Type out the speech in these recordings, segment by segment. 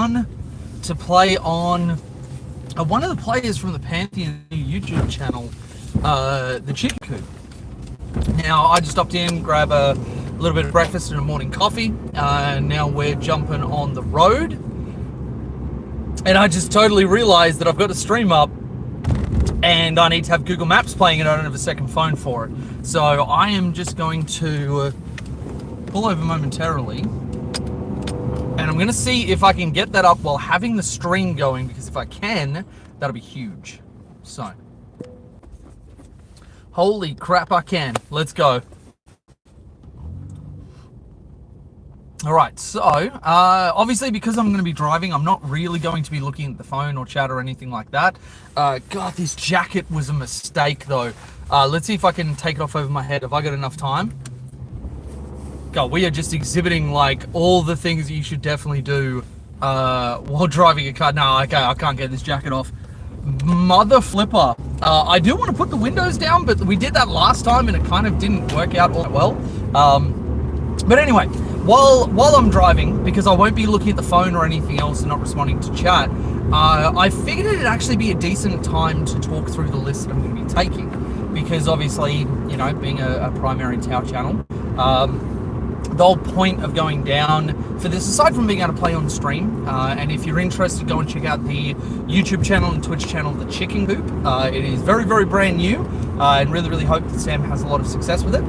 fun to play on one of the players from the Pantheon YouTube channel, the Chicken Coop. Now, I just stopped in, grab a little bit of breakfast and a morning coffee. Now we're jumping on the road. And I just totally realized that I've got a stream up and I need to have Google Maps playing and I don't have a second phone for it. So I am just going to pull over momentarily. And I'm going to see if I can get that up while having the stream going, because if I can, that'll be huge. So, holy crap, I can. Let's go. All right, so obviously because I'm going to be driving, I'm not really going to be looking at the phone or chat or anything like that. God, this jacket was a mistake though. Let's see if I can take it off over my head. Have I got enough time? God, we are just exhibiting like all the things that you should definitely do while driving a car. No, okay, I can't get this jacket off. Mother flipper. I do want to put the windows down, but we did that last time and it kind of didn't work out all that well. But anyway, while I'm driving, because I won't be looking at the phone or anything else and not responding to chat, I figured it'd actually be a decent time to talk through the list that I'm going to be taking. Because obviously, you know, being a primary Tau channel, the whole point of going down for this, aside from being able to play on stream, and if you're interested, go and check out the YouTube channel and Twitch channel, The Chicken Coop. It is very, very brand new, and really, really hope that Sam has a lot of success with it.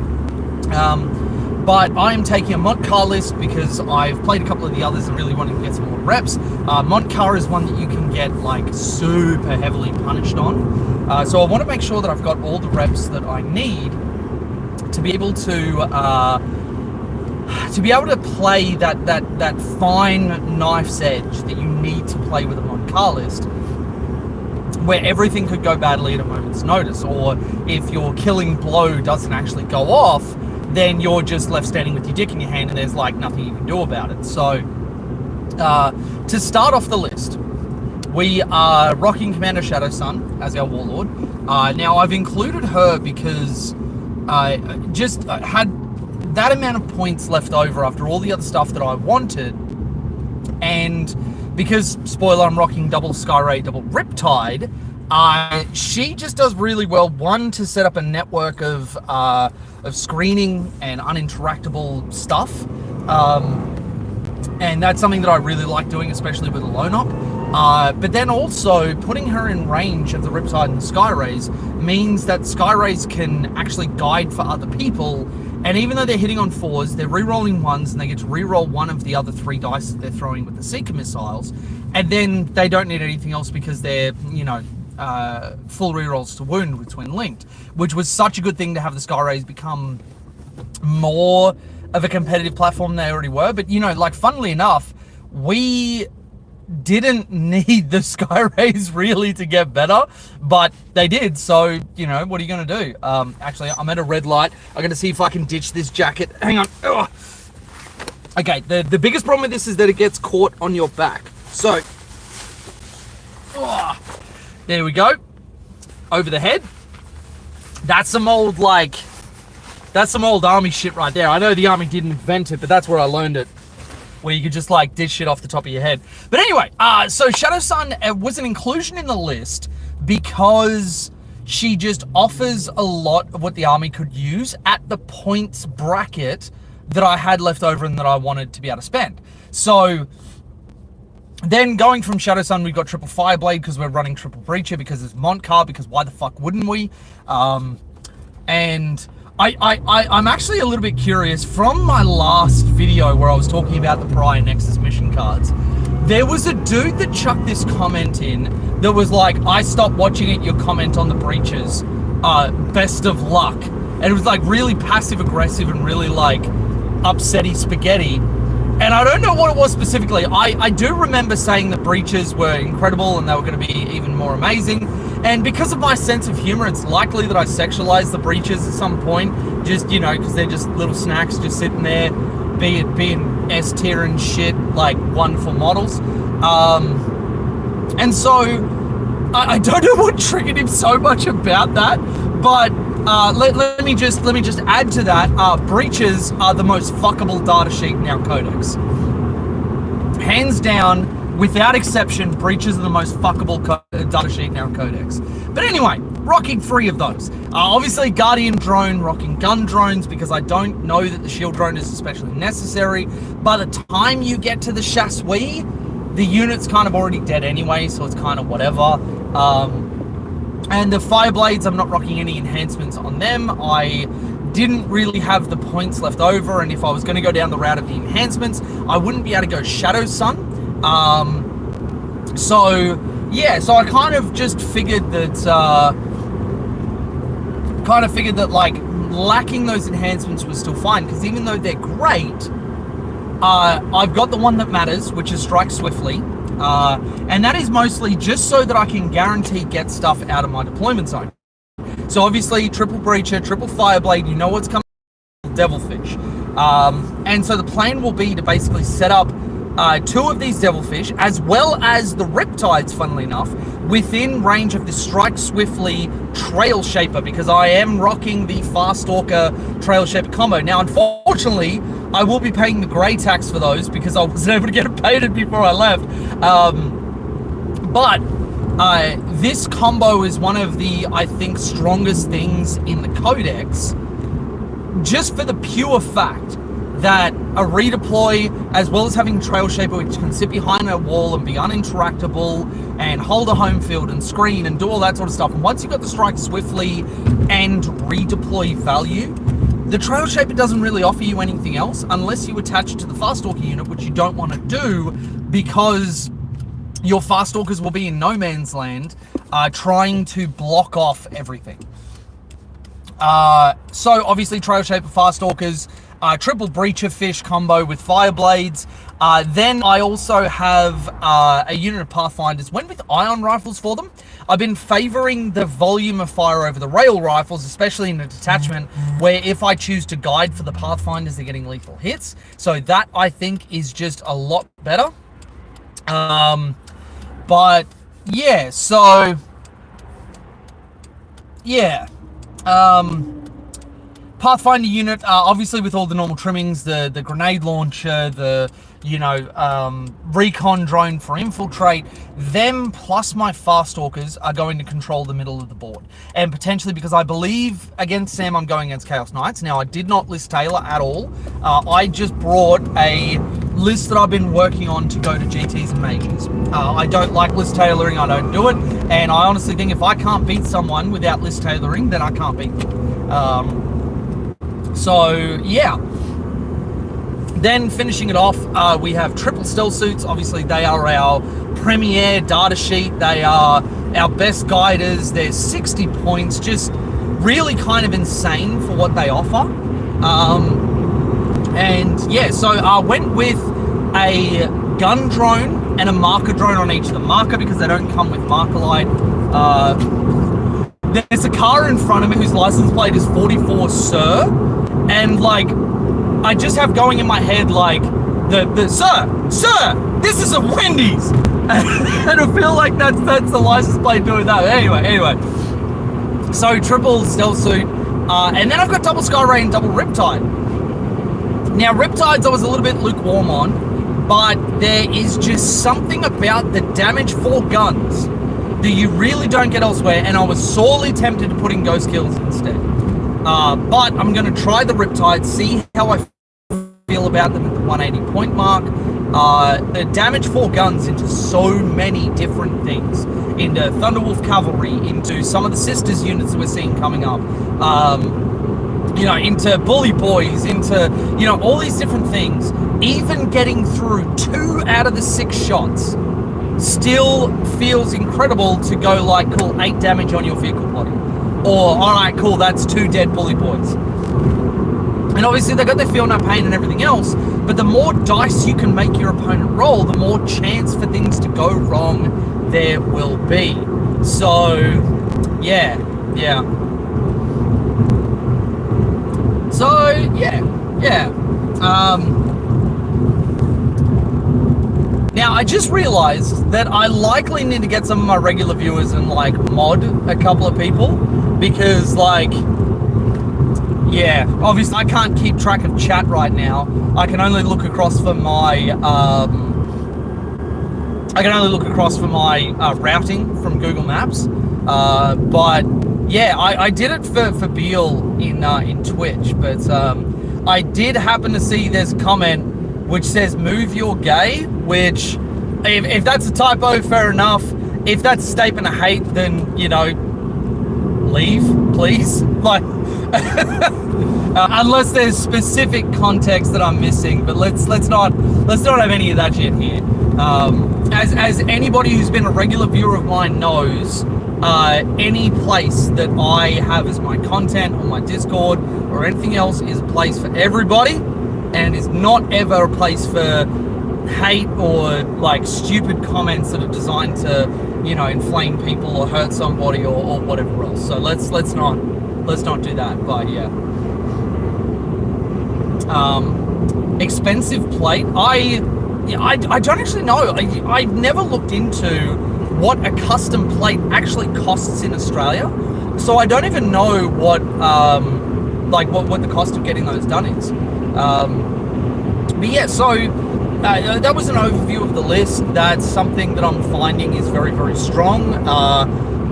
But I am taking a Mont Car list because I've played a couple of the others and really wanted to get some more reps. Mont Car is one that you can get like super heavily punished on. So I want to make sure that I've got all the reps that I need to be able to play that fine knife's edge that you need to play with a Mont Car list, where everything could go badly at a moment's notice, or if your killing blow doesn't actually go off, then you're just left standing with your dick in your hand and there's like nothing you can do about it. So to start off the list, we are rocking Commander Shadow Sun as our warlord. Now I've included her because I just had that amount of points left over after all the other stuff that I wanted, and because, spoiler, I'm rocking double Skyray, double Riptide, she just does really well, one, to set up a network of screening and uninteractable stuff, and that's something that I really like doing, especially with a lone op. But then also putting her in range of the Riptide and the Skyrays means that Skyrays can actually guide for other people, and even though they're hitting on 4s, they're re-rolling 1s, and they get to re-roll one of the other 3 dice that they're throwing with the Seeker missiles, and then they don't need anything else because they're, you know, full rerolls to wound with twin linked, which was such a good thing to have the Skyrays become more of a competitive platform than they already were. But, you know, like, funnily enough, we didn't need the Skyrays really to get better, but they did. So, you know, what are you going to do? Actually, I'm at a red light. I'm going to see if I can ditch this jacket. Hang on. Ugh. Okay, the biggest problem with this is that it gets caught on your back. So, there we go. Over the head. That's some old, like, that's some old army shit right there. I know the army didn't invent it, but that's where I learned it. Where you could just, like, dish shit off the top of your head. But anyway, so Shadow Sun was an inclusion in the list because she just offers a lot of what the army could use at the points bracket that I had left over and that I wanted to be able to spend. So then going from Shadow Sun, we've got triple Fireblade because we're running triple Breacher because it's Mont Car, because why the fuck wouldn't we? And I'm actually a little bit curious. From my last video where I was talking about the Pariah Nexus mission cards, there was a dude that chucked this comment in that was like, I stopped watching it, your comment on the breaches, best of luck. And it was like really passive aggressive and really like upsetty spaghetti. And I don't know what it was specifically. I do remember saying the breaches were incredible and they were going to be even more amazing. And because of my sense of humor, it's likely that I sexualized the breaches at some point. Just, you know, because they're just little snacks just sitting there, being S tier and shit, like wonderful models. And so I don't know what triggered him so much about that, but let me just add to that. Breaches are the most fuckable data sheet in our codex. Hands down, without exception, breaches are the most fuckable data sheet in our codex. But anyway, rocking 3 of those. Obviously, Guardian drone, rocking gun drones, because I don't know that the shield drone is especially necessary. By the time you get to the chassis, the unit's kind of already dead anyway, so it's kind of whatever. And the Fireblades, I'm not rocking any enhancements on them. I didn't really have the points left over, and if I was going to go down the route of the enhancements, I wouldn't be able to go Shadow Sun. So I kind of just figured that, like, lacking those enhancements was still fine, because even though they're great, I've got the one that matters, which is Strike Swiftly, and that is mostly just so that I can guarantee get stuff out of my deployment zone. So obviously, triple Breacher, triple Fireblade, you know what's coming, Devilfish. And so the plan will be to basically set up 2 of these Devilfish, as well as the Riptides, funnily enough, within range of the Strike Swiftly Trail Shaper, because I am rocking the Fast Stalker Trail Shaper combo. Now, unfortunately, I will be paying the grey tax for those, because I wasn't able to get it painted before I left. But this combo is one of the, I think, strongest things in the Codex, just for the pure fact that a redeploy, as well as having Trail Shaper, which can sit behind a wall and be uninteractable and hold a home field and screen and do all that sort of stuff. And once you've got the Strike Swiftly and redeploy value, the Trail Shaper doesn't really offer you anything else unless you attach it to the Fast Stalker unit, which you don't want to do, because your Fast Stalkers will be in no man's land trying to block off everything. So obviously Trail Shaper, Fast Stalkers, triple Breacher Fish combo with Fireblades. Then I also have a unit of Pathfinders. Went with ion rifles for them. I've been favoring the volume of fire over the rail rifles, especially in a detachment where if I choose to guide for the Pathfinders, they're getting lethal hits. So that, I think, is just a lot better. But yeah, so yeah. Pathfinder unit, obviously with all the normal trimmings, the grenade launcher, the, recon drone for infiltrate, them plus my Fast Stalkers are going to control the middle of the board. And potentially, because I believe against Sam, I'm going against Chaos Knights. Now, I did not list Taylor at all. I just brought a list that I've been working on to go to GTs and Majors. I don't like list tailoring, I don't do it. And I honestly think if I can't beat someone without list tailoring, then I can't beat them. So yeah, then finishing it off, we have triple stealth suits. Obviously they are our premier data sheet. They are our best guiders. They're 60 points, just really kind of insane for what they offer. And yeah, so I went with a gun drone and a marker drone on each of the marker, because they don't come with marker light. There's a car in front of me whose license plate is 44 Sir, and like, I just have going in my head like, the sir, this is a Wendy's, and I feel like that's the license plate doing that. Anyway, so triple stealth suit, and then I've got double Skyray and double Riptide. Now Riptides I was a little bit lukewarm on, but there is just something about the damage 4 guns that you really don't get elsewhere, and I was sorely tempted to put in ghost kills instead. But I'm going to try the Riptide, see how I feel about them at the 180 point mark. The damage 4 guns into so many different things, into Thunderwolf Cavalry, into some of the Sisters units that we're seeing coming up, into Bully Boys, into, all these different things. Even getting through 2 out of the 6 shots still feels incredible to go like, cool, 8 damage on your vehicle body. Or, alright, cool, that's 2 dead Bully Boys. And obviously they got their feel no pain and everything else, but the more dice you can make your opponent roll, the more chance for things to go wrong there will be. So, yeah. So, yeah. Now, I just realized that I likely need to get some of my regular viewers and, like, mod a couple of people, because, like, yeah, obviously I can't keep track of chat right now. I can only look across for my I can only look across for my routing from Google Maps. But yeah, I did it for Beal in Twitch, but I did happen to see there's a comment which says "move your gay," which if that's a typo, fair enough. If that's a statement of hate, then leave, please. Like, unless there's specific context that I'm missing. But let's not have any of that shit here. As anybody who's been a regular viewer of mine knows, any place that I have as my content on my Discord or anything else is a place for everybody, and is not ever a place for hate or like stupid comments that are designed to inflame people or hurt somebody or whatever else. So let's not do that. But yeah, expensive plate. I don't actually know. I never looked into what a custom plate actually costs in Australia, so I don't even know what the cost of getting those done is. But yeah, so that was an overview of the list. That's something that I'm finding is very, very strong.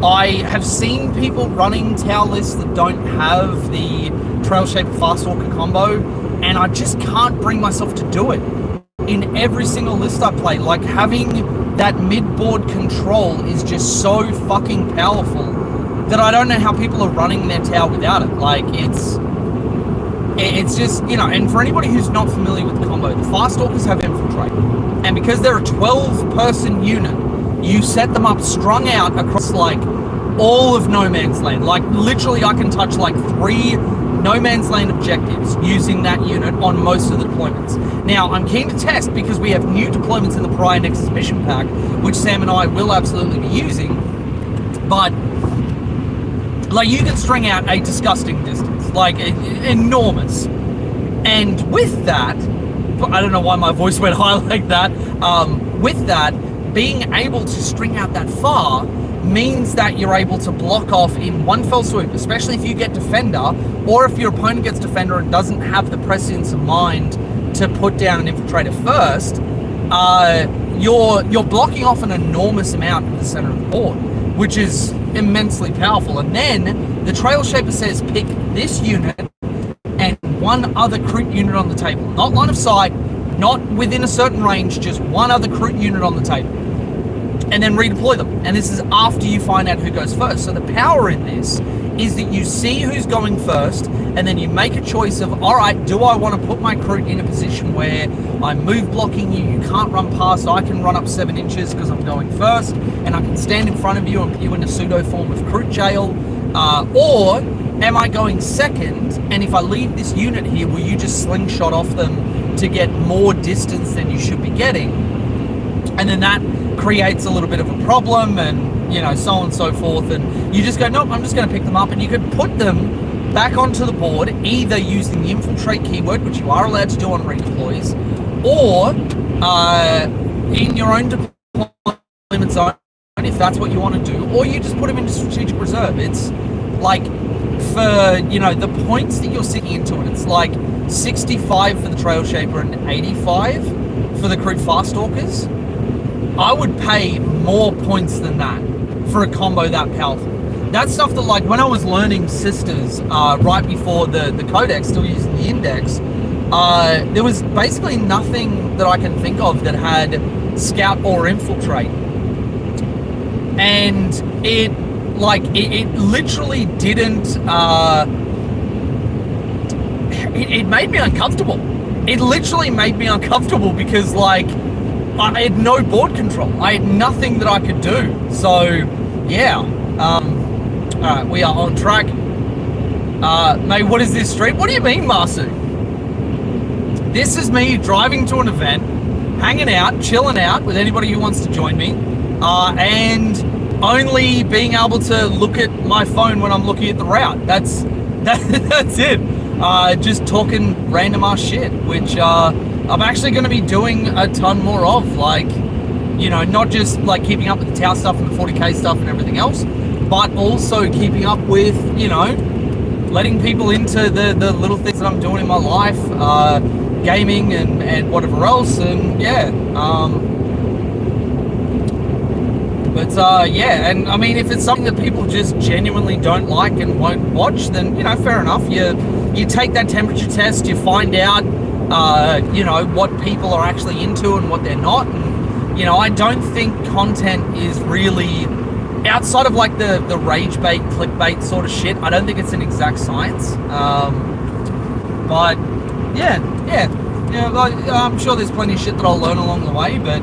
I have seen people running tower lists that don't have the Trail Shaper Fast Walker combo, and I just can't bring myself to do it. In every single list I play, like having that mid-board control is just so fucking powerful that I don't know how people are running their tower without it. Like, it's just, and for anybody who's not familiar with the combo, the Fast Stalkers have Infiltrate. And because they're a 12-person unit, you set them up strung out across, like, all of No Man's Land. Like, literally, I can touch, like, 3 No Man's Land objectives using that unit on most of the deployments. Now, I'm keen to test because we have new deployments in the Pariah Nexus mission pack, which Sam and I will absolutely be using. But, like, you can string out a disgusting distance, like, enormous. And with that, I don't know why my voice went high like that. With that, being able to string out that far means that you're able to block off in one fell swoop, especially if you get Defender, or if your opponent gets Defender and doesn't have the prescience of mind to put down an Infiltrator first. You're blocking off an enormous amount of the center of the board, which is immensely powerful. And then the Trail Shaper says pick this unit and one other Kroot unit on the table. Not line of sight, not within a certain range, just one other Kroot unit on the table. And then redeploy them. And this is after you find out who goes first. So the power in this is that you see who's going first, and then you make a choice of, all right, do I want to put my Kroot in a position where I'm move blocking you, you can't run past, I can run up 7 inches because I'm going first, and I can stand in front of you and put you in a pseudo form of Kroot jail, or am I going second, and if I leave this unit here, will you just slingshot off them to get more distance than you should be getting? And then that creates a little bit of a problem, and so on and so forth, and you just go, nope, I'm just going to pick them up, and you could put them back onto the board either using the Infiltrate keyword, which you are allowed to do on redeploys, or in your own deployment zone if that's what you want to do, or you just put them into strategic reserve. It's like, for the points that you're sinking into it, it's like 65 for the Trail Shaper and 85 for the Kroot Fast Stalkers. I would pay more points than that for a combo that powerful. That's stuff that, like, when I was learning Sisters right before the Codex, still using the Index, there was basically nothing that I can think of that had Scout or Infiltrate. And it literally didn't, it made me uncomfortable. It literally made me uncomfortable because, like, I had no board control. I had nothing that I could do. So, yeah. Alright, we are on track. Mate, what is this street? What do you mean, Masu? This is me driving to an event, hanging out, chilling out with anybody who wants to join me, and only being able to look at my phone when I'm looking at the route. That's it. Just talking random ass shit, which I'm actually going to be doing a ton more of, like, not just like keeping up with the tower stuff and the 40k stuff and everything else, but also keeping up with, letting people into the little things that I'm doing in my life, gaming and whatever else. And yeah, yeah, and I mean, if it's something that people just genuinely don't like and won't watch, then, you know, fair enough. You take that temperature test, you find out, you know, what people are actually into and what they're not. And, you know, I don't think content is really, outside of like the rage bait, clickbait sort of shit, I don't think it's an exact science. But yeah, like, I'm sure there's plenty of shit that I'll learn along the way, but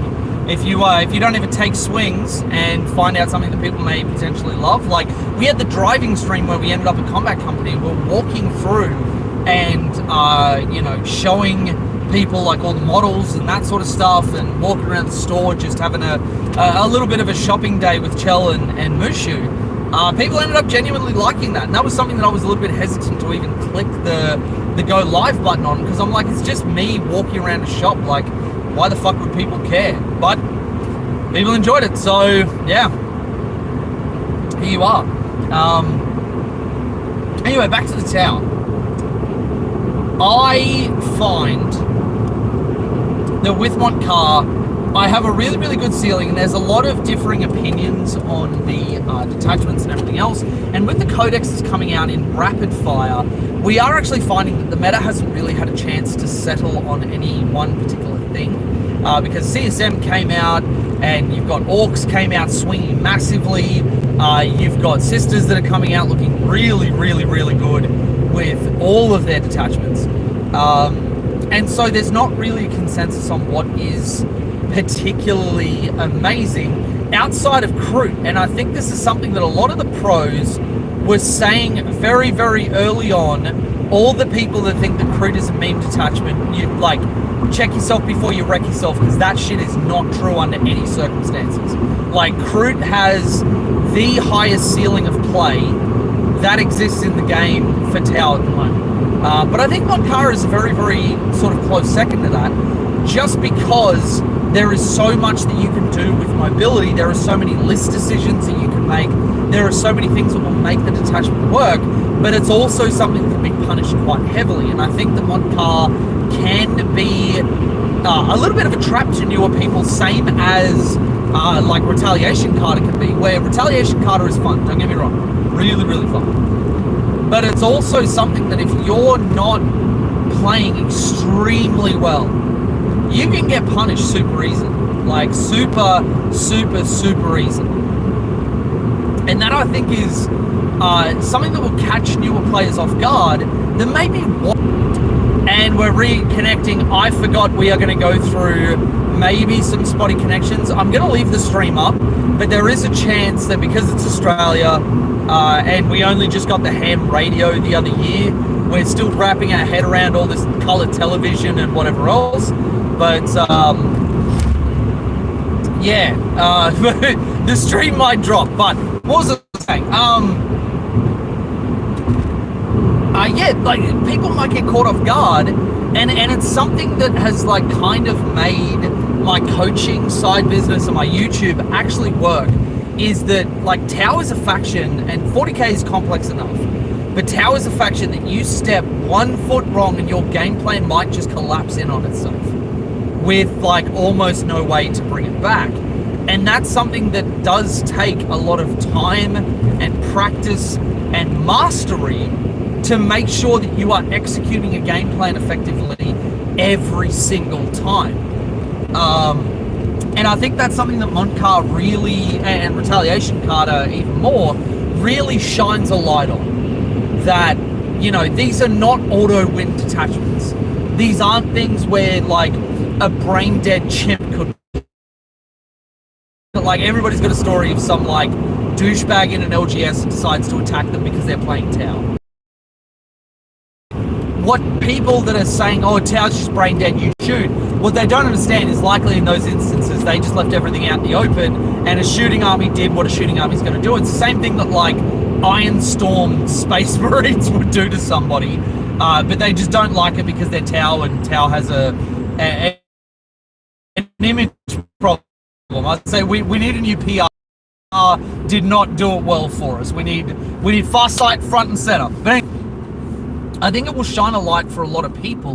if you don't ever take swings and find out something that people may potentially love, like we had the driving stream where we ended up at Combat Company, and we're walking through and you know, showing people like all the models and that sort of stuff, and walking around the store, just having a little bit of a shopping day with Chell and Mushu. People ended up genuinely liking that, and that was something that I was a little bit hesitant to even click the go live button on, because I'm like, it's just me walking around a shop, like, why the fuck would people care? But people enjoyed it, so yeah, here you are. Anyway, back to the tower. I find that with Montcar, I have a really, really good ceiling, and there's a lot of differing opinions on the detachments and everything else. And with the codexes coming out in rapid fire, we are actually finding that the meta hasn't really had a chance to settle on any one particular thing. Because CSM came out, and you've got Orcs came out swinging massively. You've got Sisters that are coming out looking really, really, really good with all of their detachments. And so there's not really a consensus on what is particularly amazing outside of Kroot. And I think this is something that a lot of the pros were saying very, very early on. All the people that think that Kroot is a meme detachment, you like, check yourself before you wreck yourself, because that shit is not true under any circumstances. Like, Kroot has the highest ceiling of play that exists in the game for Tau at the moment. But I think Montcar is a very, very sort of close second to that, just because there is so much that you can do with mobility. There are so many list decisions that you can make. There are so many things that will make the detachment work, but it's also something that can be punished quite heavily. And I think that Montcar can be a little bit of a trap to newer people, same as like Retaliation Carter can be, where Retaliation Carter is fun, don't get me wrong, really, really fun. But it's also something that if you're not playing extremely well, you can get punished super easily, like super, super, super easily. And that, I think, is something that will catch newer players off guard that maybe and we're reconnecting. I forgot we are going to go through maybe some spotty connections. I'm going to leave the stream up, but there is a chance that because it's Australia and we only just got the ham radio the other year, we're still wrapping our head around all this colored television and whatever else. But yeah, the stream might drop. But what was I saying? Yeah, like, people might get caught off guard, and it's something that has like kind of made my coaching side business and my YouTube actually work. Is that, like, Tau is a faction, and 40k is complex enough, but Tau is a faction that you step 1 foot wrong and your game plan might just collapse in on itself, with like almost no way to bring it back. And that's something that does take a lot of time and practice and mastery to make sure that you are executing a game plan effectively every single time. And I think that's something that Montcar really, and Retaliation Carter even more, really shines a light on. That, you know, these are not auto-win detachments. These aren't things where, like, a brain-dead chimp could... Like, everybody's got a story of some, like, douchebag in an LGS that decides to attack them because they're playing Tau. What people that are saying, oh, Tau's just brain dead, you shoot, what they don't understand is likely in those instances they just left everything out in the open, and a shooting army did what a shooting army is going to do. It's the same thing that, like, Iron Storm Space Marines would do to somebody, but they just don't like it because they're Tau, and Tau has an image problem. I'd say we need a new PR. Did not do it well for us. We need Farsight front and center. But anyway, I think it will shine a light for a lot of people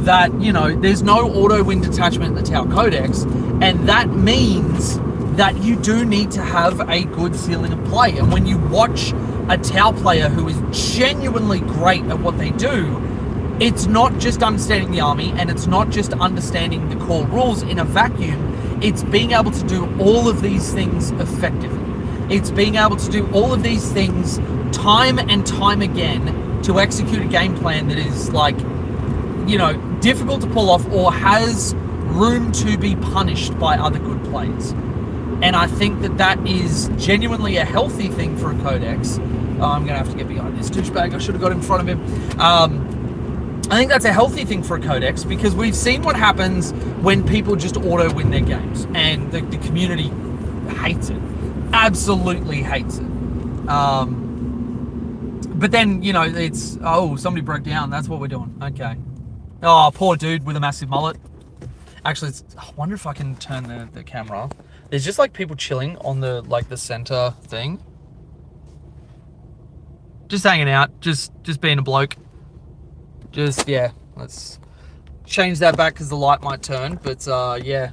that, you know, there's no auto-win detachment in the Tau Codex, and that means that you do need to have a good ceiling of play. And when you watch a Tau player who is genuinely great at what they do, it's not just understanding the army, and it's not just understanding the core rules in a vacuum. It's being able to do all of these things effectively. It's being able to do all of these things time and time again to execute a game plan that is like, you know, difficult to pull off or has room to be punished by other good players. And I think that that is genuinely a healthy thing for a codex. I'm going to have to get behind this douchebag. I should have got in front of him. I think that's a healthy thing for a codex, because we've seen what happens when people just auto win their games, and the community hates it, absolutely hates it. But then, you know, it's, oh, somebody broke down, that's what we're doing. Okay. Oh, poor dude with a massive mullet. Actually, I wonder if I can turn the camera off. There's just like people chilling on the center thing, just hanging out, just being a bloke. Just, yeah, let's change that back because the light might turn. But yeah,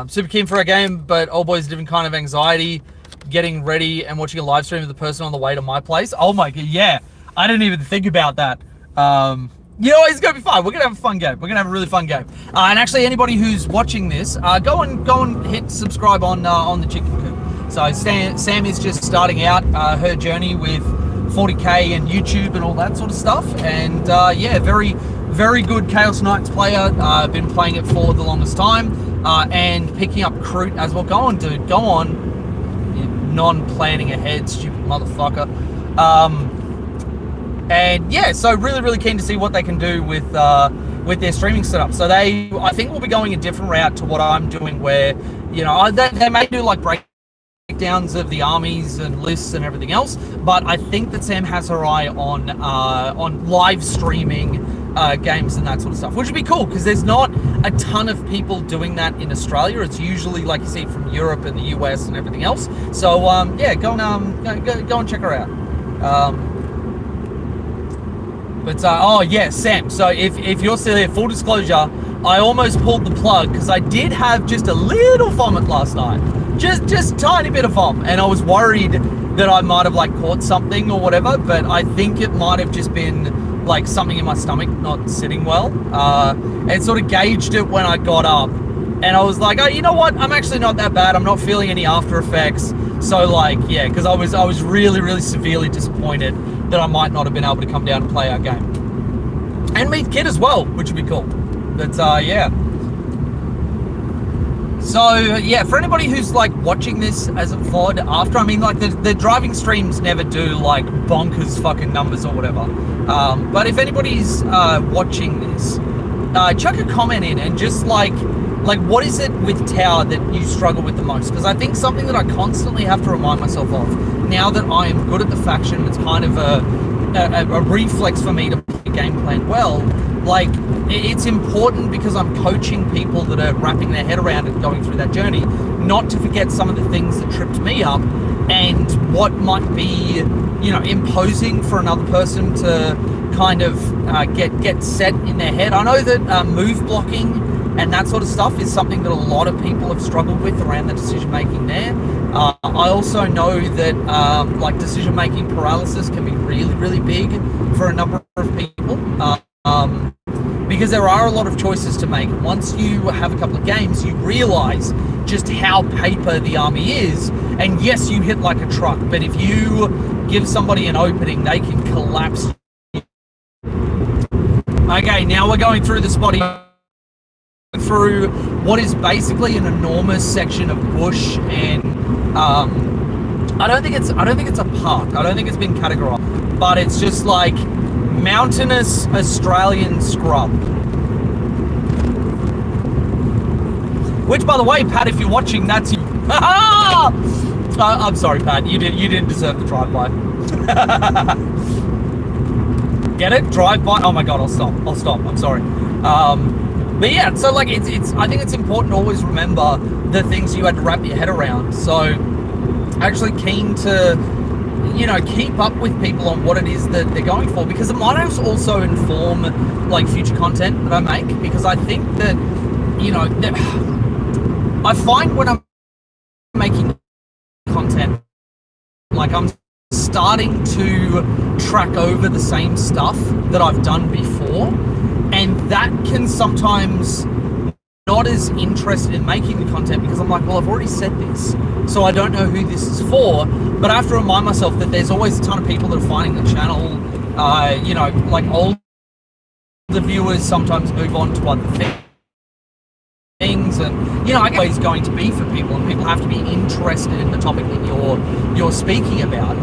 super keen for our game, but old boy's a different kind of anxiety getting ready and watching a live stream of the person on the way to my place. Oh my god, yeah, I didn't even think about that. You know, it's gonna be fun. We're gonna have a fun game. We're gonna have a really fun game. And actually, anybody who's watching this, go and hit subscribe on the Chicken Coop. So Sam is just starting out her journey with 40k and YouTube and all that sort of stuff, and yeah, very, very good Chaos Knights player. Been playing it for the longest time, and picking up Crute as well. Go on, dude, go on, you non-planning ahead, stupid motherfucker. And yeah, so really, really keen to see what they can do with their streaming setup. So I think will be going a different route to what I'm doing, where, you know, they may do like breakdowns of the armies and lists and everything else, but I think that Sam has her eye on live streaming games and that sort of stuff, which would be cool, because there's not a ton of people doing that in Australia. It's usually, like you see, from Europe and the US and everything else. So yeah, go and check her out. But oh yeah, Sam, so if you're still here, full disclosure, I almost pulled the plug because I did have just a little vomit last night. Just tiny bit of vom, and I was worried that I might have like caught something or whatever, but I think it might have just been like something in my stomach not sitting well. And sort of gauged it when I got up, and I was like, oh, you know what? I'm actually not that bad. I'm not feeling any after effects. So like, yeah, because I was really, really severely disappointed that I might not have been able to come down and play our game. And meet Kid as well, which would be cool. But yeah. So yeah, for anybody who's like watching this as a VOD after, I mean, like the driving streams never do like bonkers fucking numbers or whatever. But if anybody's watching this, chuck a comment in and just like what is it with Tower that you struggle with the most? Because I think something that I constantly have to remind myself of, now that I am good at the faction, it's kind of a reflex for me to play a game plan well. Like, it's important because I'm coaching people that are wrapping their head around and going through that journey, not to forget some of the things that tripped me up and what might be, you know, imposing for another person to kind of get set in their head. I know that move blocking and that sort of stuff is something that a lot of people have struggled with around the decision making there. I also know that like decision making paralysis can be really, really big for a number of people. Because there are a lot of choices to make. Once you have a couple of games, you realize just how paper the army is. And yes, you hit like a truck, but if you give somebody an opening, they can collapse. Okay, now we're going through the spotty, through what is basically an enormous section of bush, and I don't think it's a park. I don't think it's been categorized, but it's just like mountainous Australian scrub. Which, by the way, Pat, if you're watching, that's you. I'm sorry, Pat. You didn't deserve the drive-by. Get it? Drive-by. Oh my God, I'll stop. I'm sorry. But yeah, so like it's. I think it's important to always remember the things you had to wrap your head around. So, actually keen to, you know, keep up with people on what it is that they're going for, because it might also inform like future content that I make, because I think that, you know, that I find when I'm making content, like I'm starting to track over the same stuff that I've done before, and that can sometimes not as interested in making the content because I'm like, well, I've already said this, so I don't know who this is for. But I have to remind myself that there's always a ton of people that are finding the channel, you know, like older viewers sometimes move on to other things, and you know, I guess it's going to be for people, and people have to be interested in the topic that you're speaking about.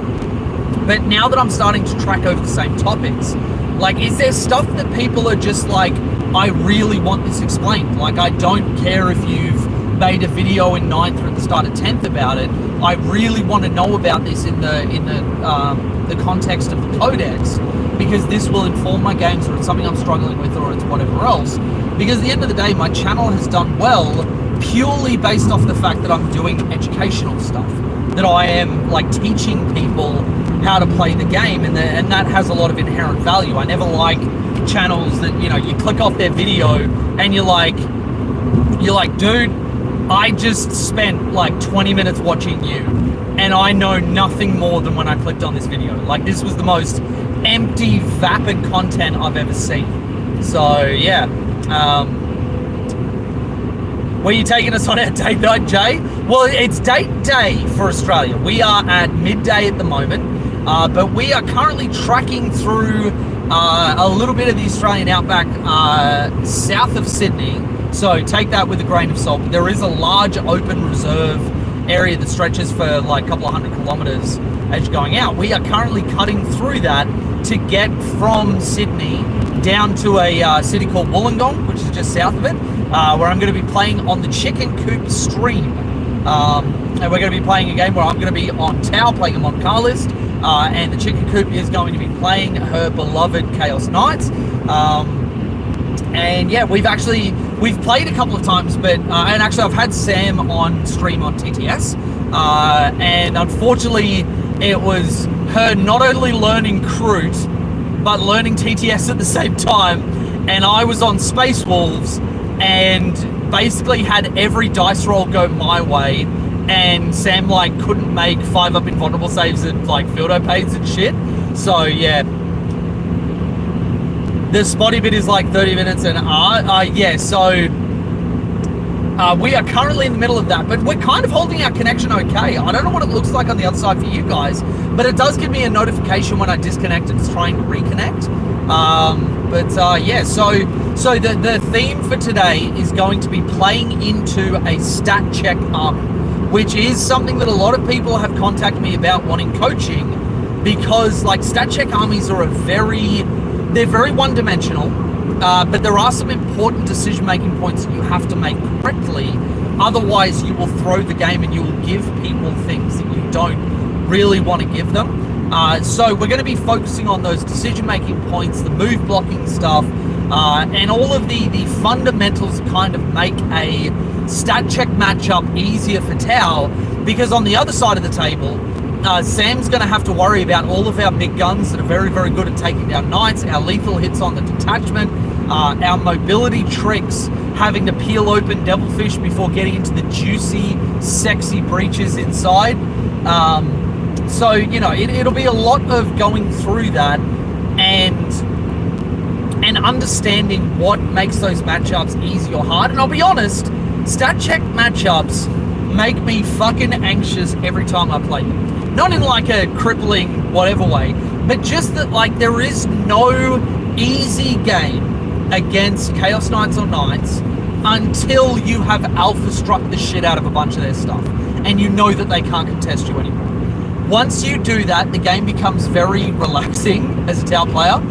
But now that I'm starting to track over the same topics, like, is there stuff that people are just like, I really want this explained? Like, I don't care if you've made a video in 9th or at the start of 10th about it. I really want to know about this in the context of the codex, because this will inform my games, or it's something I'm struggling with, or it's whatever else. Because at the end of the day, my channel has done well purely based off the fact that I'm doing educational stuff, that I am like teaching people how to play the game, and that has a lot of inherent value. I never like channels that, you know, you click off their video and you're like, dude, I just spent like 20 minutes watching you, and I know nothing more than when I clicked on this video. Like, this was the most empty, vapid content I've ever seen. So yeah, were you taking us on our date night, Jay? Well, it's date day for Australia. We are at midday at the moment, but we are currently tracking through a little bit of the Australian outback south of Sydney. So take that with a grain of salt. But there is a large open reserve area that stretches for like a couple of 100 kilometers as you're going out. We are currently cutting through that to get from Sydney down to a city called Wollongong, which is just south of it, where I'm going to be playing on the Chicken Coop stream. And we're going to be playing a game where I'm going to be on Tau, playing a Mon Carlist, and the Chicken Coop is going to be playing her beloved Chaos Knights. And yeah, we've played a couple of times, but and actually I've had Sam on stream on TTS, and unfortunately it was her not only learning Kroot but learning TTS at the same time, and I was on Space Wolves and basically had every dice roll go my way, and Sam like couldn't make 5-up invulnerable saves and like field opates and shit. So yeah, the spotty bit is like 30 minutes, and yeah, so we are currently in the middle of that, but we're kind of holding our connection okay. I don't know what it looks like on the other side for you guys, but it does give me a notification when I disconnect and it's trying to reconnect. Yeah, so the theme for today is going to be playing into a stat check army, which is something that a lot of people have contacted me about wanting coaching, because like stat check armies are they're very one-dimensional, but there are some important decision-making points that you have to make correctly. Otherwise, you will throw the game and you will give people things that you don't really want to give them. So we're going to be focusing on those decision-making points, the move blocking stuff, and all of the fundamentals kind of make a stat check matchup easier for Tau, because on the other side of the table, Sam's going to have to worry about all of our big guns that are very, very good at taking down knights, our lethal hits on the detachment, our mobility tricks, having to peel open devilfish before getting into the juicy, sexy breaches inside. So, you know, it'll be a lot of going through that and understanding what makes those matchups easy or hard. And I'll be honest, stat check matchups make me fucking anxious every time I play them. Not in like a crippling whatever way, but just that like there is no easy game against Chaos Knights or Knights until you have alpha struck the shit out of a bunch of their stuff and you know that they can't contest you anymore. Once you do that, the game becomes very relaxing as a Tau player.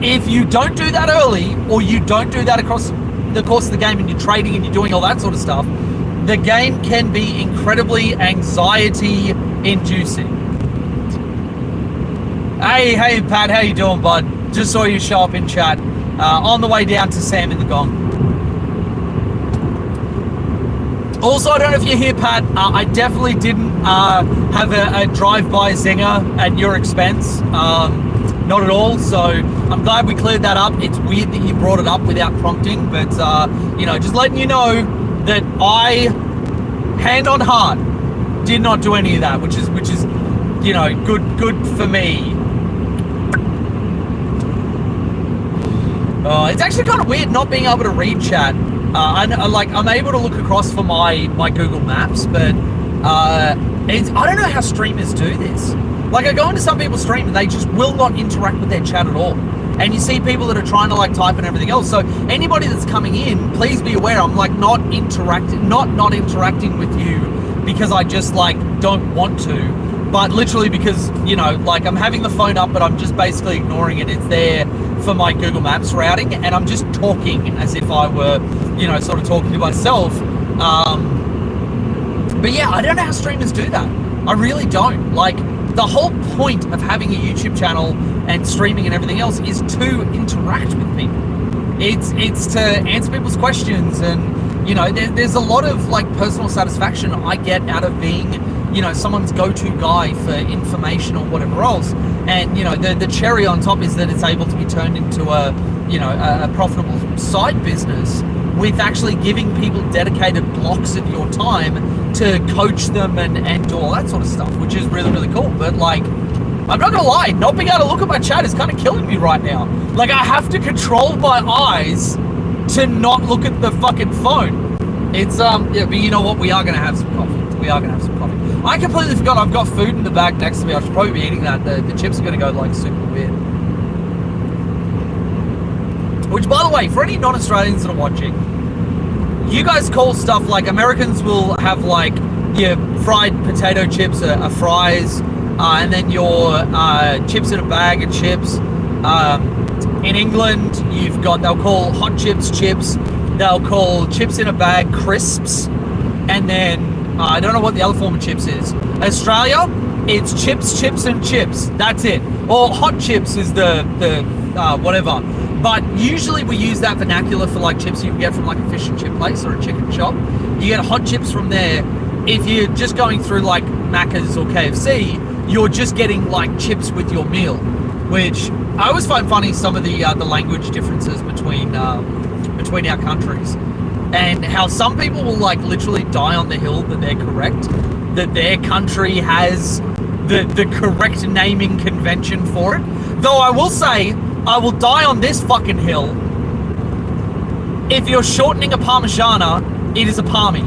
If you don't do that early, or you don't do that across the course of the game and you're trading and you're doing all that sort of stuff, the game can be incredibly anxiety-inducing. Hey, Pat, how you doing, bud? Just saw you show up in chat. On the way down to Sam in the Gong. Also, I don't know if you hear, Pat, I definitely didn't have a drive-by zinger at your expense. Not at all, so I'm glad we cleared that up. It's weird that you brought it up without prompting, but, you know, just letting you know that I, hand on heart, did not do any of that, which is you know, good for me. It's actually kind of weird not being able to read chat. I'm able to look across for my Google Maps, but I don't know how streamers do this. Like, I go into some people's stream and they just will not interact with their chat at all. And you see people that are trying to like type and everything else. So anybody that's coming in, please be aware, I'm like not interacting with you because I just like don't want to, but literally because, you know, like I'm having the phone up, but I'm just basically ignoring it. It's there for my Google Maps routing, and I'm just talking as if I were, you know, sort of talking to myself. But yeah, I don't know how streamers do that. I really don't. Like, the whole point of having a YouTube channel and streaming and everything else is to interact with people. It's to answer people's questions, and, you know, there's a lot of like personal satisfaction I get out of being, you know, someone's go-to guy for information or whatever else. And, you know, the cherry on top is that it's able to be turned into a, you know, a profitable side business with actually giving people dedicated blocks of your time to coach them and do all that sort of stuff, which is really, really cool. But like, I'm not gonna lie, not being able to look at my chat is kind of killing me right now. Like, I have to control my eyes to not look at the fucking phone. It's yeah, but you know what? We are gonna have some coffee. I completely forgot I've got food in the bag next to me. I should probably be eating that. The chips are gonna go like super weird. Which, by the way, for any non-Australians that are watching, you guys call stuff like, Americans will have like your fried potato chips are fries, and then your chips in a bag of chips. In England, they'll call hot chips chips. They'll call chips in a bag crisps, and then I don't know what the other form of chips is. Australia, it's chips, and chips. That's it. Or hot chips is the whatever. But usually we use that vernacular for like chips you can get from like a fish and chip place or a chicken shop. You get hot chips from there. If you're just going through like Macca's or KFC, you're just getting like chips with your meal, which I always find funny, some of the language differences between our countries, and how some people will like literally die on the hill that they're correct, that their country has the correct naming convention for it. Though I will say, I will die on this fucking hill. If you're shortening a Parmigiana, it is a Parmy.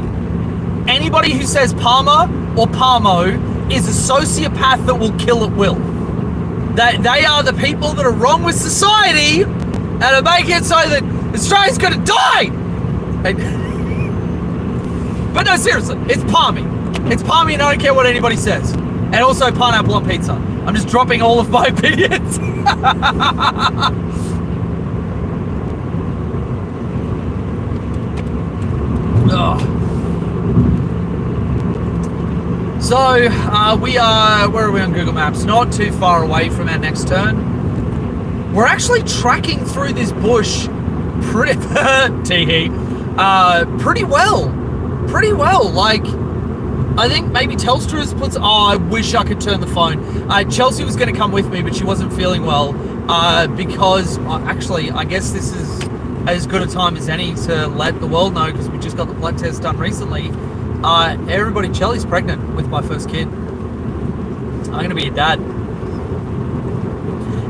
Anybody who says Parma or Parmo is a sociopath that will kill at will. They are the people that are wrong with society and are making it so that Australia's gonna die. But no, seriously, it's Parmy. It's Parmy, and I don't care what anybody says. And also pineapple on pizza. I'm just dropping all of my opinions. So we are, where are we on Google Maps? Not too far away from our next turn. We're actually tracking through this bush pretty well. Like, I think maybe Telstra's puts. Oh, I wish I could turn the phone. Chelsea was going to come with me, but she wasn't feeling well. Because actually, I guess this is as good a time as any to let the world know, because we just got the blood test done recently. Everybody, Chelly's pregnant with my first kid. I'm going to be a dad.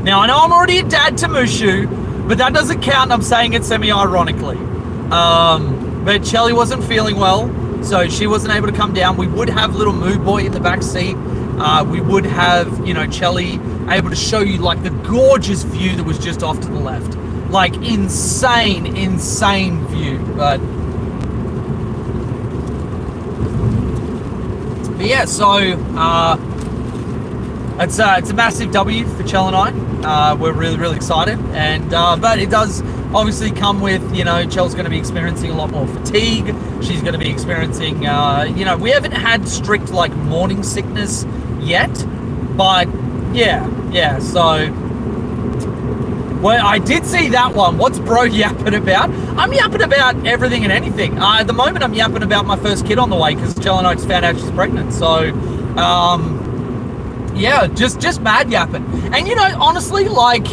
Now, I know I'm already a dad to Mushu, but that doesn't count. I'm saying it semi-ironically. But Chelly wasn't feeling well, so she wasn't able to come down. We would have little Moo Boy in the back seat. We would have, you know, Chelly able to show you like the gorgeous view that was just off to the left. Like, insane view. But yeah, so it's a massive W for Chell and I. We're really excited, and but it does obviously come with, you know, Chell's going to be experiencing a lot more fatigue. She's going to be experiencing, you know, we haven't had strict like morning sickness yet, but yeah. So, well, I did see that one. What's bro yapping about? I'm yapping about everything and anything. At the moment, I'm yapping about my first kid on the way, because Chell and I just found out she's pregnant. So, yeah, just mad yapping. And, you know, honestly, like,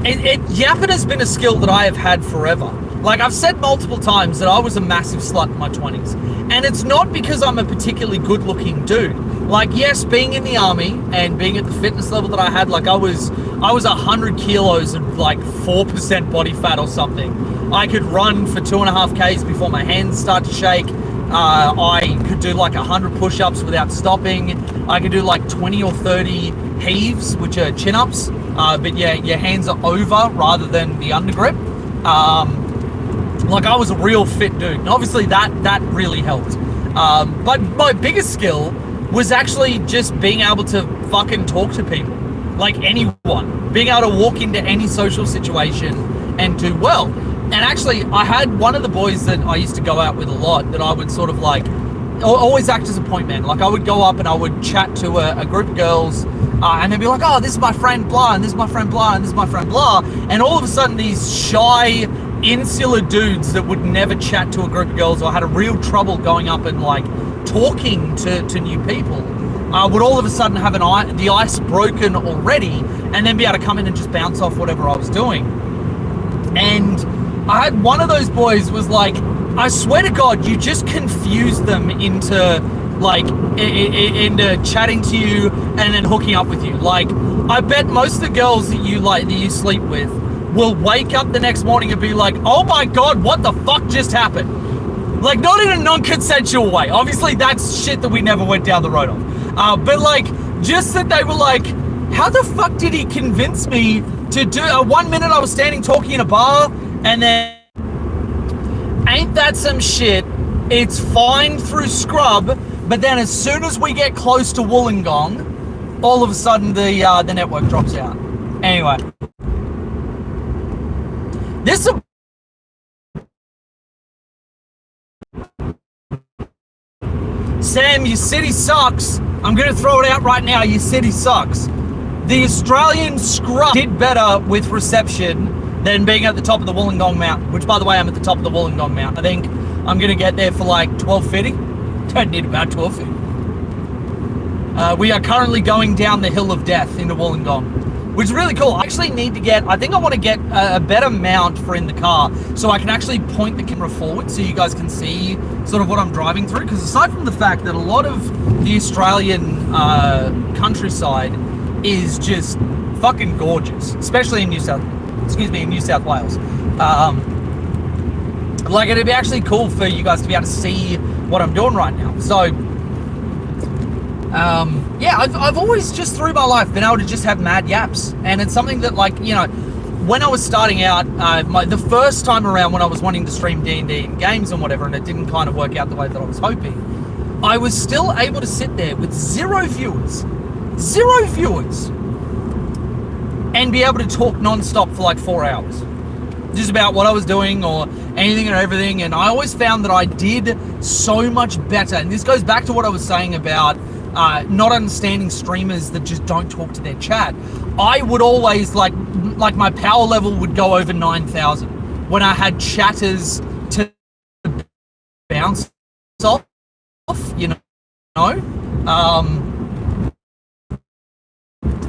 yapping has been a skill that I have had forever. Like, I've said multiple times that I was a massive slut in my 20s. And it's not because I'm a particularly good-looking dude. Like, yes, being in the army and being at the fitness level that I had, like, I was 100 kilos and like 4% body fat or something. I could run for 2.5 Ks before my hands start to shake. I could do like 100 push-ups without stopping. I could do like 20 or 30 heaves, which are chin-ups. But yeah, your hands are over rather than the undergrip. Like, I was a real fit dude, and obviously that really helped. But my biggest skill was actually just being able to fucking talk to people, like anyone, being able to walk into any social situation and do well. And actually, I had one of the boys that I used to go out with a lot that I would sort of like always act as a point man. Like, I would go up and I would chat to a group of girls, and they'd be like, oh, this is my friend blah, and this is my friend blah, and this is my friend blah. And all of a sudden, these shy, insular dudes that would never chat to a group of girls or had a real trouble going up and like talking to new people, would all of a sudden have the ice broken already, and then be able to come in and just bounce off whatever I was doing. And I had one of those boys was like, I swear to God, you just confused them into like into chatting to you and then hooking up with you. Like, I bet most of the girls that you sleep with will wake up the next morning and be like, oh my God, what the fuck just happened? Like, not in a non-consensual way. Obviously, that's shit that we never went down the road of. But like, just that they were like, how the fuck did he convince me to do... 1 minute I was standing talking in a bar, and then... Ain't that some shit? It's fine through scrub, but then as soon as we get close to Wollongong, all of a sudden the network drops out. Anyway. This... Sam, your city sucks. I'm going to throw it out right now. Your city sucks. The Australian scrub did better with reception than being at the top of the Wollongong Mountain, which, by the way, I'm at the top of the Wollongong Mountain. I think I'm going to get there for like 12.50. Don't need about 12.50. We are currently going down the Hill of Death into Wollongong, which is really cool. I actually need to get, I think I want to get a better mount for in the car so I can actually point the camera forward so you guys can see sort of what I'm driving through. Because aside from the fact that a lot of the Australian countryside is just fucking gorgeous, especially in New South Wales. Like, it'd be actually cool for you guys to be able to see what I'm doing right now. So, yeah, I've always just through my life been able to just have mad yaps, and it's something that, like, you know, when I was starting out, the first time around when I was wanting to stream D&D and games and whatever, and it didn't kind of work out the way that I was hoping, I was still able to sit there with zero viewers, and be able to talk non-stop for like 4 hours, just about what I was doing or anything and everything. And I always found that I did so much better. And this goes back to what I was saying about not understanding streamers that just don't talk to their chat. I would always like my power level would go over 9,000 when I had chatters to bounce off, you know.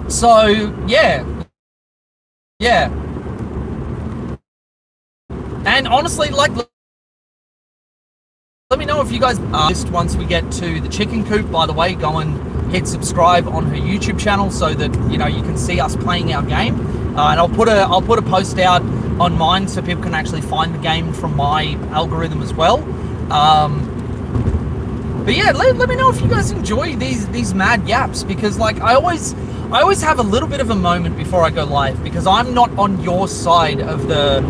So yeah. And honestly, like, let me know if you guys just once we get to the chicken coop. By the way, go and hit subscribe on her YouTube channel so that, you know, you can see us playing our game. And I'll put a post out on mine so people can actually find the game from my algorithm as well. But yeah, let me know if you guys enjoy these mad yaps, because like I always have a little bit of a moment before I go live, because I'm not on your side of the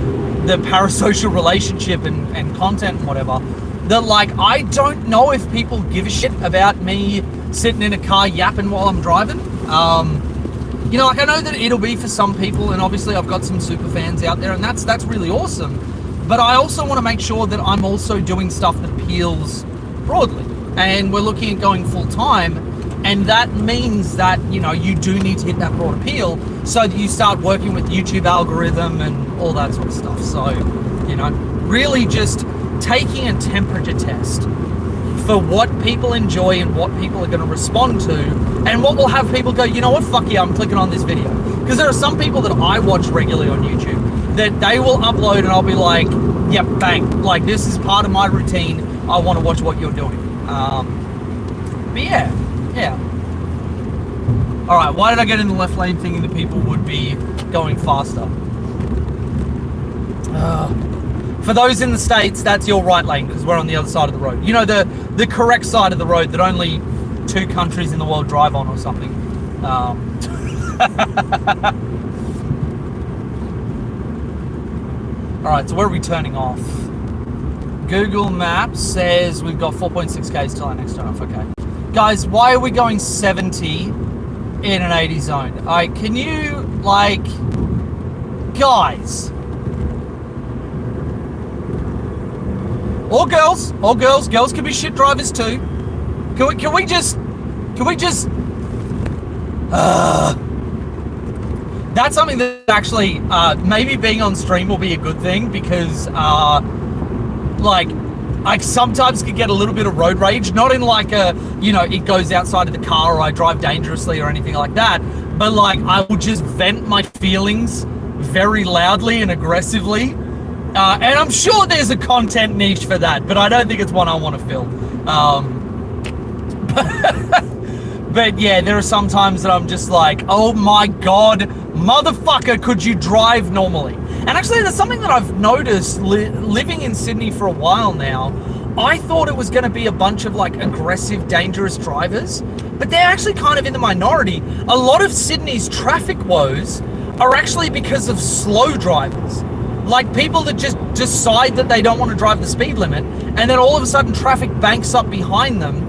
parasocial relationship and content and whatever. That, like, I don't know if people give a shit about me sitting in a car yapping while I'm driving. You know, like, I know that it'll be for some people, and obviously I've got some super fans out there, and that's really awesome. But I also want to make sure that I'm also doing stuff that appeals broadly, and we're looking at going full time. And that means that, you know, you do need to hit that broad appeal so that you start working with YouTube algorithm and all that sort of stuff. So, you know, really just taking a temperature test for what people enjoy and what people are going to respond to, and what will have people go, you know what, fuck yeah, I'm clicking on this video. Because there are some people that I watch regularly on YouTube that they will upload and I'll be like, yep, bang. Like, this is part of my routine. I want to watch what you're doing. But yeah. All right, why did I get in the left lane thinking that people would be going faster? For those in the States, that's your right lane because we're on the other side of the road. You know, the correct side of the road that only 2 countries in the world drive on or something. All right, so where are we turning off? Google Maps says we've got 4.6 k's till our next turn off. Okay, guys, why are we going 70 in an 80 zone? All right, can you, like, guys, or girls can be shit drivers too. Can we just that's something that actually maybe being on stream will be a good thing because like, I sometimes can get a little bit of road rage, not in like a, you know, it goes outside of the car or I drive dangerously or anything like that, but like I will just vent my feelings very loudly and aggressively. And I'm sure there's a content niche for that, but I don't think it's one I want to fill. But yeah, there are some times that I'm just like, oh my God, motherfucker, could you drive normally? And actually, there's something that I've noticed living in Sydney for a while now. I thought it was going to be a bunch of like aggressive, dangerous drivers, but they're actually kind of in the minority. A lot of Sydney's traffic woes are actually because of slow drivers. Like people that just decide that they don't want to drive the speed limit, and then all of a sudden traffic banks up behind them,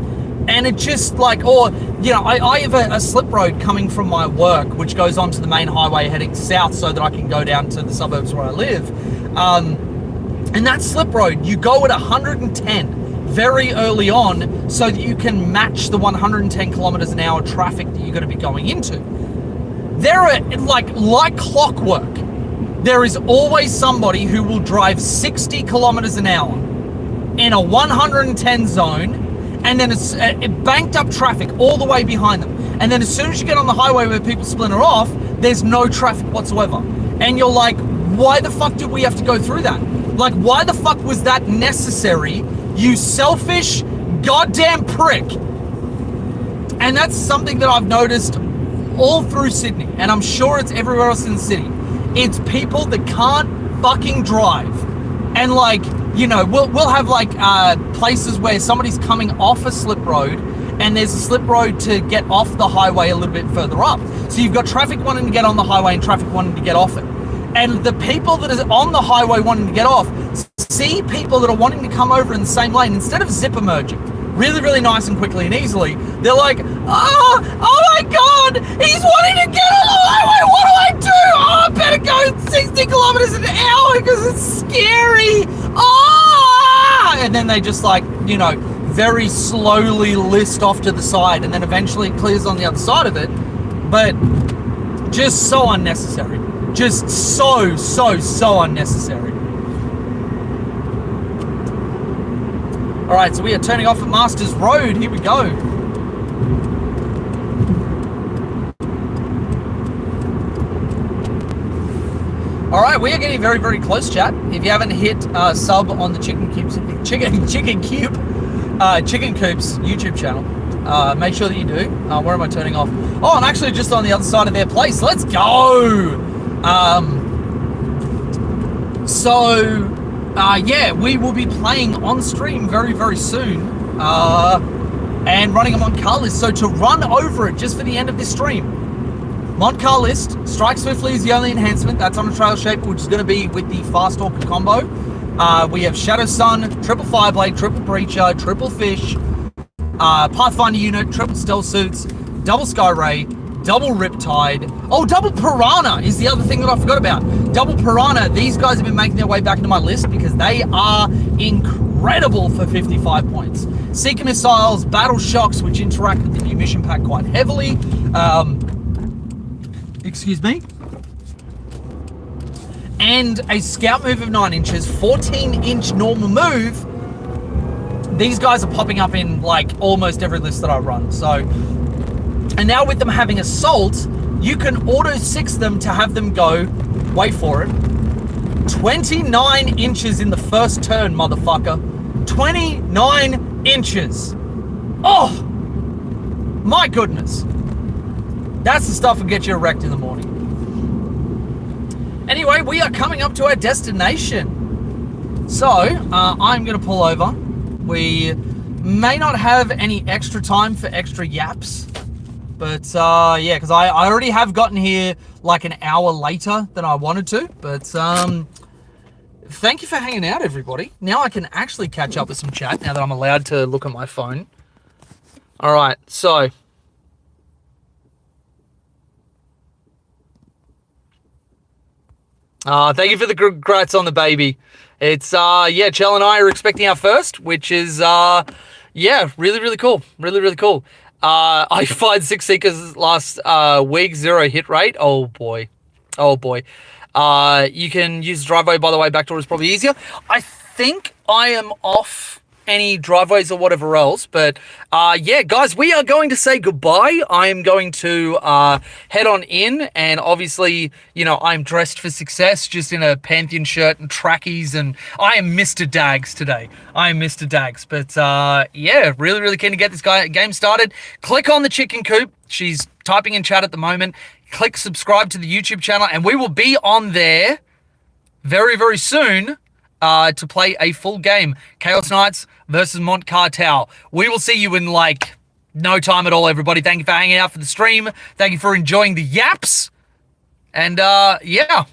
and it just like, or, you know, I have a slip road coming from my work, which goes onto the main highway heading south so that I can go down to the suburbs where I live. And that slip road, you go at 110 very early on so that you can match the 110 kilometers an hour traffic that you're going to be going into. There are, like clockwork, there is always somebody who will drive 60 kilometers an hour in a 110 zone, and then it's banked up traffic all the way behind them. And then as soon as you get on the highway where people splinter off, there's no traffic whatsoever. And you're like, why the fuck did we have to go through that? Like, why the fuck was that necessary, you selfish goddamn prick? And that's something that I've noticed all through Sydney, and I'm sure it's everywhere else in the city. It's people that can't fucking drive. And like, you know, we'll have like places where somebody's coming off a slip road and there's a slip road to get off the highway a little bit further up. So you've got traffic wanting to get on the highway and traffic wanting to get off it. And the people that are on the highway wanting to get off see people that are wanting to come over in the same lane, instead of zip emerging really, really nice and quickly and easily, they're like, oh my God, he's wanting to get on the highway, what do I do? Oh, I better go 60 kilometers an hour because it's scary. And then they just, like, you know, very slowly list off to the side, and then eventually it clears on the other side of it. But just so unnecessary. Just so unnecessary. All right, so we are turning off at Masters Road. Here we go. All right, we are getting very, very close, chat. If you haven't hit sub on the Chicken Coop's YouTube channel, make sure that you do. Where am I turning off? Oh, I'm actually just on the other side of their place. Let's go. Yeah, we will be playing on stream very, very soon, and running a Monte Carlo list. So to run over it just for the end of this stream, Monte Carlo list, Strike Swiftly is the only enhancement. That's on a Trail Shaper, which is going to be with the Fast Orca combo. We have Shadow Sun, Triple Fireblade, Triple Breacher, Triple Fish, Pathfinder Unit, Triple Stealth Suits, Double Sky Ray, Double Riptide. Oh, Double Piranha is the other thing that I forgot about. Double Piranha, these guys have been making their way back into my list because they are incredible for 55 points. Seeker Missiles, Battle Shocks, which interact with the new mission pack quite heavily. Excuse me. And a Scout move of 9 inches, 14-inch normal move. These guys are popping up in like almost every list that I run. So, and now with them having Assault, you can auto 6 them to have them go, wait for it, 29 inches in the first turn, motherfucker. 29 inches. Oh, my goodness. That's the stuff that gets you erect in the morning. Anyway, we are coming up to our destination. So, I'm going to pull over. We may not have any extra time for extra yaps. But, yeah, because I already have gotten here like an hour later than I wanted to. But, thank you for hanging out, everybody. Now I can actually catch up with some chat now that I'm allowed to look at my phone. All right, so... thank you for the congrats on the baby. It's, yeah, Chell and I are expecting our first, which is, yeah, really, really cool. Really, really cool. I fired 6 seekers last week, 0 hit rate. Oh, boy. Oh, boy. You can use the driveway, by the way. Backdoor is probably easier. I think I am off any driveways or whatever else, but yeah, guys, we are going to say goodbye. I am going to head on in, and obviously, you know, I'm dressed for success, just in a Pantheon shirt and trackies, and I am Mr. Dags today. I am Mr. Dags, but yeah, really, really keen to get this game started. Click on the chicken coop. She's typing in chat at the moment. Click subscribe to the YouTube channel, and we will be on there very, very soon to play a full game. Chaos Knights versus Mont Cartel. We will see you in, like, no time at all, everybody. Thank you for hanging out for the stream. Thank you for enjoying the yaps. And, yeah.